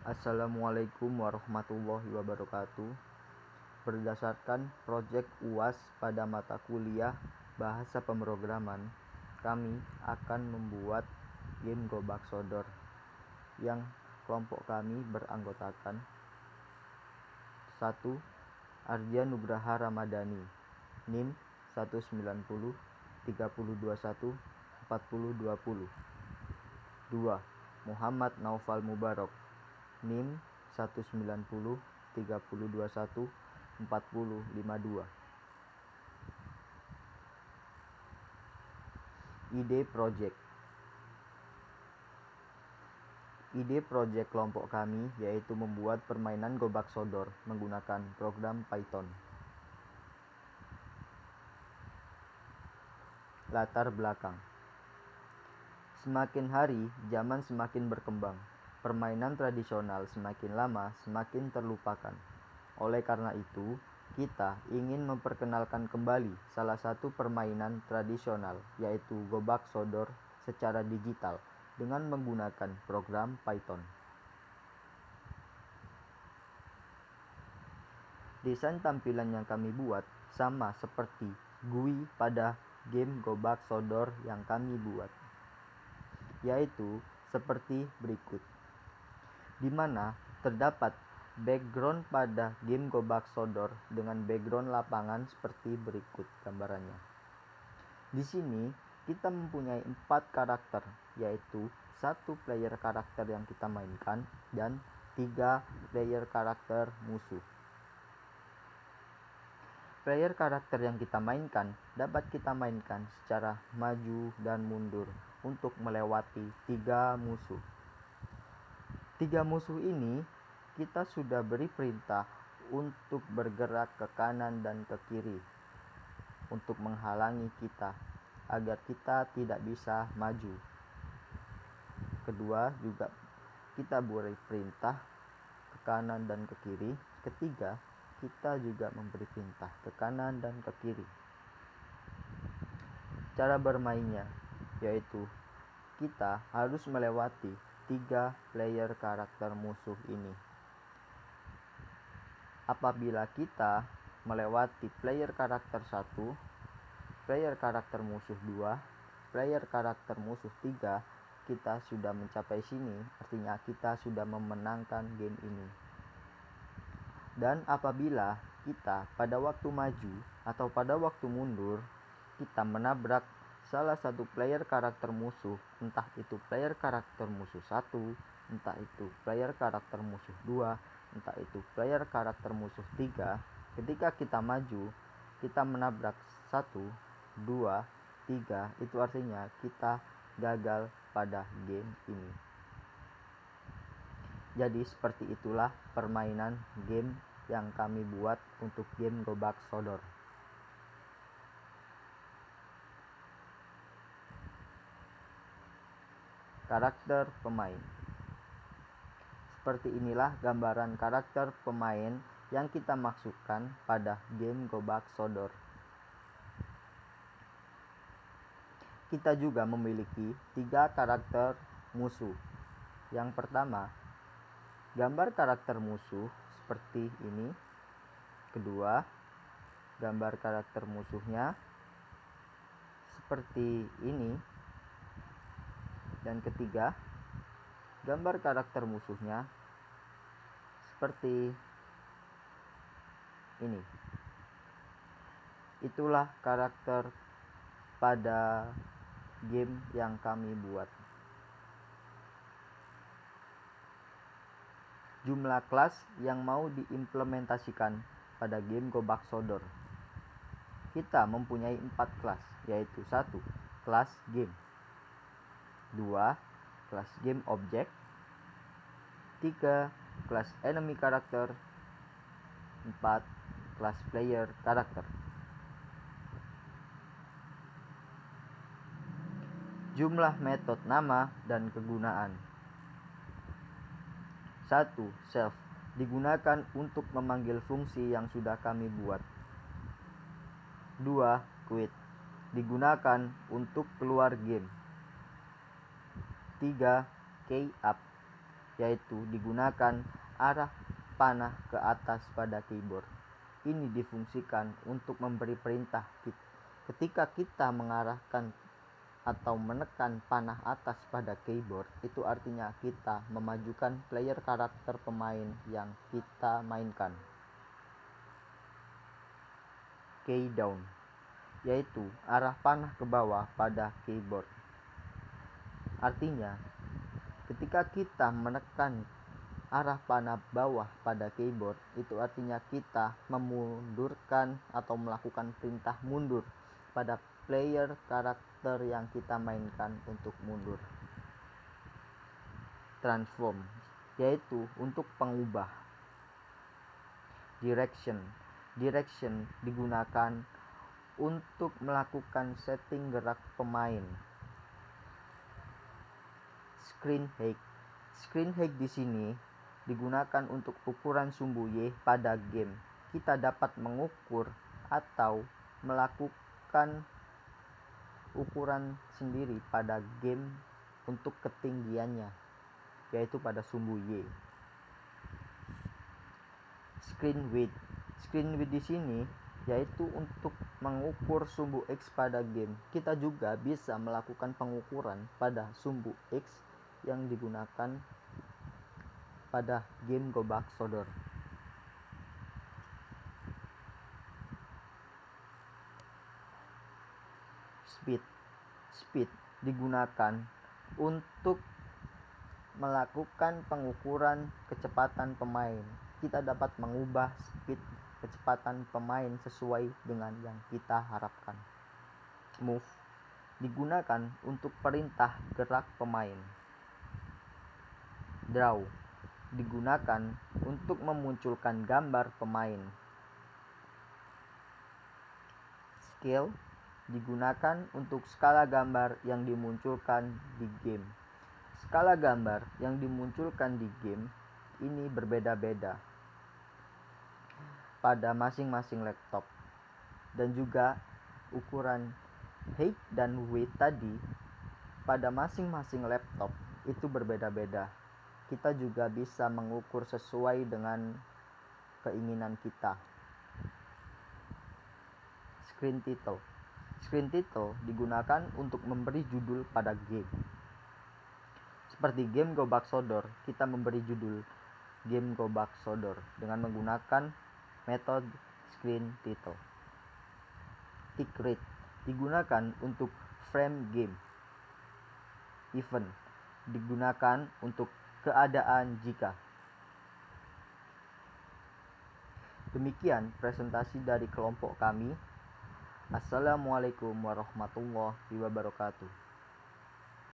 Assalamualaikum warahmatullahi wabarakatuh. Berdasarkan proyek UAS pada mata kuliah Bahasa Pemrograman, kami akan membuat game Gobak Sodor yang kelompok kami beranggotakan 1. Ardian Nugraha Ramadhani, NIM 190 3021 4020. 2. Muhammad Naufal Mubarak, NIM 190 3021 4052. Ide project kelompok kami yaitu membuat permainan Gobak Sodor menggunakan program Python. Latar belakang. Semakin hari, zaman semakin berkembang. Permainan tradisional semakin lama semakin terlupakan. Oleh karena itu, kita ingin memperkenalkan kembali salah satu permainan tradisional, yaitu Gobak Sodor secara digital dengan menggunakan program Python. Desain tampilan yang kami buat sama seperti GUI pada game Gobak Sodor yang kami buat, yaitu seperti berikut, di mana terdapat background pada game Gobak Sodor dengan background lapangan seperti berikut gambarannya. Di sini kita mempunyai 4 karakter, yaitu 1 player karakter yang kita mainkan dan 3 player karakter musuh. Player karakter yang kita mainkan dapat kita mainkan secara maju dan mundur untuk melewati 3 musuh. 3 musuh ini kita sudah beri perintah untuk bergerak ke kanan dan ke kiri untuk menghalangi kita agar kita tidak bisa maju. Kedua, juga kita beri perintah ke kanan dan ke kiri. Ketiga, kita juga memberi perintah ke kanan dan ke kiri. Cara bermainnya yaitu kita harus melewati 3 player karakter musuh ini. Apabila kita melewati player karakter 1, player karakter musuh 2, player karakter musuh 3, kita sudah mencapai sini, artinya kita sudah memenangkan game ini. Dan apabila kita pada waktu maju atau pada waktu mundur, kita menabrak salah satu player karakter musuh, entah itu player karakter musuh 1, entah itu player karakter musuh 2, entah itu player karakter musuh 3, ketika kita maju, kita menabrak 1, 2, 3, itu artinya kita gagal pada game ini. Jadi seperti itulah permainan game yang kami buat untuk game Gobak Sodor. Karakter pemain. Seperti inilah gambaran karakter pemain yang kita masukkan pada game Gobak Sodor. Kita juga memiliki 3 karakter musuh. Yang pertama, gambar karakter musuh seperti ini. Kedua, gambar karakter musuhnya seperti ini. Dan ketiga, gambar karakter musuhnya seperti ini. Itulah karakter pada game yang kami buat. Jumlah kelas yang mau diimplementasikan pada game Gobak Sodor. Kita mempunyai 4 kelas, yaitu 1. Kelas game, 2. Kelas game object, 3. Kelas enemy karakter, 4. Kelas player karakter. Jumlah metode nama dan kegunaan. 1. Self, digunakan untuk memanggil fungsi yang sudah kami buat. 2. Quit, digunakan untuk keluar game. 3. Key up, yaitu digunakan arah panah ke atas pada keyboard. Ini difungsikan untuk memberi perintah ketika kita mengarahkan atau menekan panah atas pada keyboard, itu artinya kita memajukan player karakter pemain yang kita mainkan. Key down, yaitu arah panah ke bawah pada keyboard. Artinya, ketika kita menekan arah panah bawah pada keyboard, itu artinya kita memundurkan atau melakukan perintah mundur pada player karakter yang kita mainkan untuk mundur. Transform, yaitu untuk pengubah. Direction digunakan untuk melakukan setting gerak pemain. Screen height di sini digunakan untuk ukuran sumbu Y pada game. Kita dapat mengukur atau melakukan ukuran sendiri pada game untuk ketinggiannya, yaitu pada sumbu Y. Screen width di sini yaitu untuk mengukur sumbu X pada game. Kita juga bisa melakukan pengukuran pada sumbu X yang digunakan pada game Go Back Soldier. Speed digunakan untuk melakukan pengukuran kecepatan pemain. Kita dapat mengubah speed kecepatan pemain sesuai dengan yang kita harapkan. Move digunakan untuk perintah gerak pemain. Draw digunakan untuk memunculkan gambar pemain. Scale digunakan untuk skala gambar yang dimunculkan di game. Skala gambar yang dimunculkan di game ini berbeda-beda pada masing-masing laptop, dan juga ukuran height dan width tadi pada masing-masing laptop itu berbeda-beda. Kita juga bisa mengukur sesuai dengan keinginan kita. Screen title digunakan untuk memberi judul pada game. Seperti game Go Back Soldier, kita memberi judul game Go Back Soldier dengan menggunakan metode screen title. Tick rate digunakan untuk frame game. Event digunakan untuk keadaan jika. Demikian presentasi dari kelompok kami. Assalamualaikum warahmatullahi wabarakatuh.